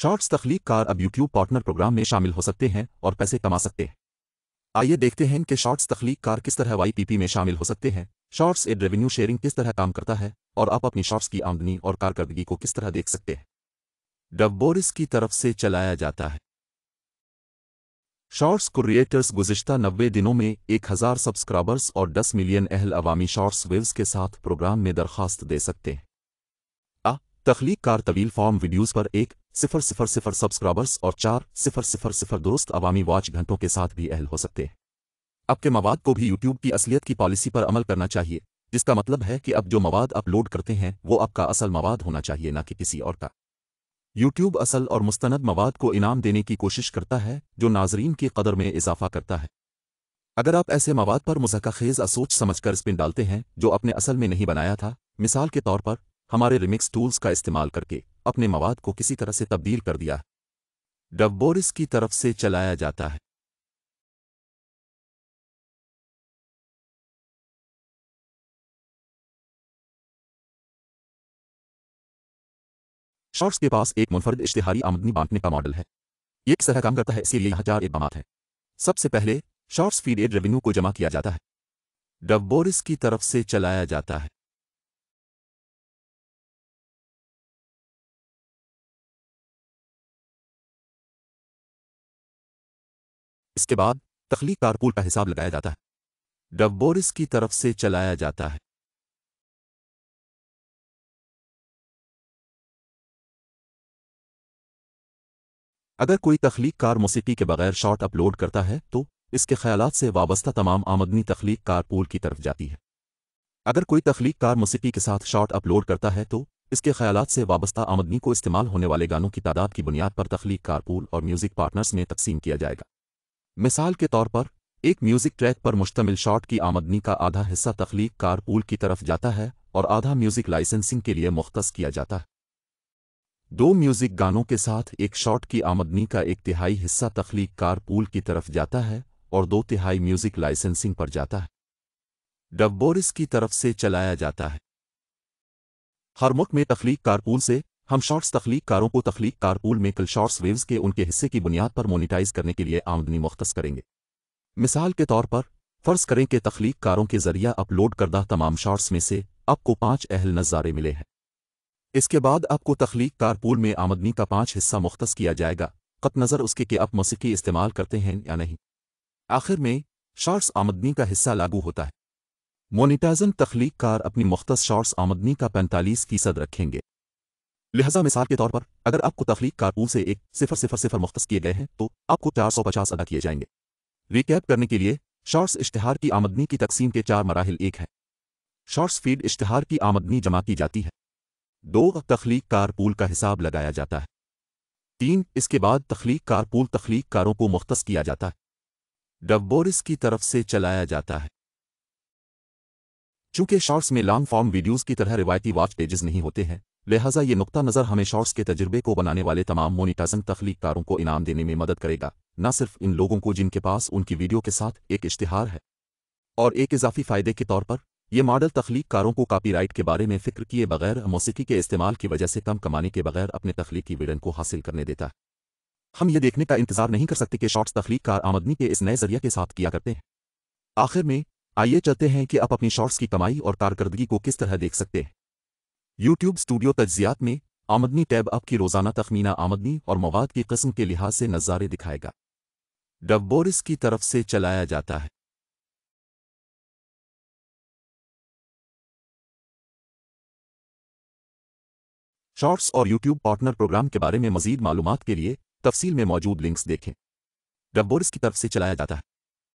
Shorts तख्लीक car अब YouTube partner programme में शामिल हो सकते हैं और पैसे कमा सकते हैं। आइए देखते हैं कि शॉर्ट्स तख्लीक कार किस तरह YPP में शामिल हो सकते हैं, शॉर्ट्स एड रेवेन्यू शेयरिंग किस तरह काम करता है और आप अपनी शॉर्ट्स की आमदनी और कारकर्दगी को किस तरह देख सकते हैं। डब बोरिस की तरफ से चलाया जाता है। शॉर्ट्स क्रिएटर्स गुज़िश्ता 90 दिनों में 1000 सब्सक्राइबर्स और 10 मिलियन अहल अवामी शॉर्ट्स व्यूज़ के साथ प्रोग्राम में दरख्वास्त दे सकते हैं। तख्लीक कार तवील फॉर्म वीडियोज़ पर 1000 सब्सक्राइबर्स और 4000 दुरुस्त अवामी वॉच घंटों के साथ भी अहल हो सकते हैं। आपके मवाद को भी यूट्यूब की असलियत की पॉलिसी पर अमल करना चाहिए, जिसका मतलब है कि अब जो मवाद अपलोड करते हैं वो आपका असल मवाद होना चाहिए, ना कि किसी और का। यूट्यूब असल और मुस्तनद मवाद को इनाम देने की कोशिश करता है जो नाजरीन की कदर में इजाफा करता है। अगर आप ऐसे मवाद पर मुज़क्क़ा सोच समझकर स्पिन डालते हैं जो अपने असल में नहीं बनाया था, मिसाल के तौर पर हमारे रिमिक्स टूल्स का इस्तेमाल करके अपने मवाद को किसी तरह से तब्दील कर दिया, डब बोरिस की तरफ से चलाया जाता है। शॉर्ट्स के पास एक मुनफरद इश्तिहारी आमदनी बांटने का मॉडल है। ये किस तरह काम करता है, इसके लिए यहाँ 4 इक़दामात हैं। सबसे पहले शॉर्ट्स फीड एड रेवेन्यू को जमा किया जाता है, डब बोरिस की तरफ से चलाया जाता है। इसके बाद तख्लीक कार पूल का हिसाब लगाया जाता है, डब बोरिस की तरफ से चलाया जाता है। अगर कोई तख्लीक कार मौसीकी के बगैर शॉर्ट अपलोड करता है तो इसके ख्यालात से वाबस्ता तमाम आमदनी तख्लीक कार पूल की तरफ जाती है। अगर कोई तख्लीक कार मौसीकी के साथ शॉर्ट अपलोड करता है तो इसके ख्यालात से वाबस्ता आमदनी को इस्तेमाल होने वाले गानों की तादाद की बुनियाद पर तख्लीक कार पूल और म्यूज़िक पार्टनर्स में तकसीम किया जाएगा। मिसाल के तौर पर एक म्यूज़िक ट्रैक पर मुश्तमिल शॉर्ट की आमदनी का आधा हिस्सा तख्लीक कार पूल की तरफ जाता है और आधा म्यूज़िक लाइसेंसिंग के लिए मुख्तस किया जाता है। 2 म्यूज़िक गानों के साथ एक शॉर्ट की आमदनी का 1/3 हिस्सा तख्लीक कार पूल की तरफ जाता है और 2/3 म्यूज़िक लाइसेंसिंग पर जाता है, डब बोरिस की तरफ से चलाया जाता है। हर मुल्क में तख्लीक कार पूल से हम शॉर्ट्स तख्लीक कारों को तख्लीक कार पूल में कल शॉर्ट्स वेव्स के उनके हिस्से की बुनियाद पर मोनिटाइज करने के लिए आमदनी मुख्तस करेंगे। मिसाल के तौर पर फ़र्ज़ करें कि तख्लीक कारों के ज़रिया अपलोड करदा तमाम शॉर्ट्स में से आपको 5 अहल नज़ारे मिले हैं। इसके बाद आपको तख्लीक कार पूल में आमदनी का 5 हिस्सा मुख्तस किया जाएगा, क़त नज़र उसके कि आप मौसीकी इस्तेमाल करते हैं या नहीं। आखिर में शॉर्ट्स आमदनी का हिस्सा लागू होता है। मोनिटाइजन तख्लीक कार अपनी मुख्तस शॉर्ट्स आमदनी का 45% रखेंगे। लिहाजा मिसाल के तौर पर अगर आपको तख्लीक कार पूल से 1000 मुख्तस किए गए हैं तो आपको 450 अदा किए जाएंगे। रिकैप करने के लिए शॉर्ट्स इश्तिहार की आमदनी की तकसीम के 4 मराहिल एक है। शॉर्ट्स फीड इश्तिहार की आमदनी जमा की जाती है। 2 तख्लीक कार पूल का हिसाब लगाया जाता है। 3 इसके बाद तख्लीक कार पूल तख्लीक कारों को मुख्तस किया जाता है, डब बोरिस की तरफ से चलाया जाता है। चूंकि शॉर्ट्स में लॉन्ग फॉर्म वीडियोज़ की तरह रिवायती वॉच पेजेस नहीं होते हैं, लिहाजा ये नुक्ता नज़र हमें शॉर्ट्स के तजुर्बे को बनाने वाले तमाम मोनिटाइजन तख्लीक कारों को इनाम देने में मदद करेगा, न सिर्फ इन लोगों को जिनके पास उनकी वीडियो के साथ एक इश्तिहार है। और एक इजाफी फ़ायदे के तौर पर यह मॉडल तख्लीक कारों को कॉपीराइट के बारे में फ़िक्र किए बगैर मौसीकी के इस्तेमाल की वजह से कम कमाने के बगैर अपने तख्लीकी विजन को हासिल करने देता है। हम ये देखने का इंतज़ार नहीं कर सकते कि शॉर्ट्स तख्लीक कार आमदनी के इस नए ज़रिया के साथ किया करते हैं। आखिर में आइए चलते हैं कि आप अपनी शॉर्ट्स की कमाई और कारकर्दगी को किस तरह देख सकते हैं। यूट्यूब स्टूडियो तज्ज़ियात में आमदनी टैब आपकी रोज़ाना तखमीना आमदनी और मवाद की किस्म के लिहाज से नज़ारे दिखाएगा, डब बोरिस की तरफ से चलाया जाता है। शॉर्ट्स और यूट्यूब पार्टनर प्रोग्राम के बारे में मज़ीद मालूमात के लिए तफसील में मौजूद लिंक्स देखें। डब बोरिस की तरफ से चलाया जाता है।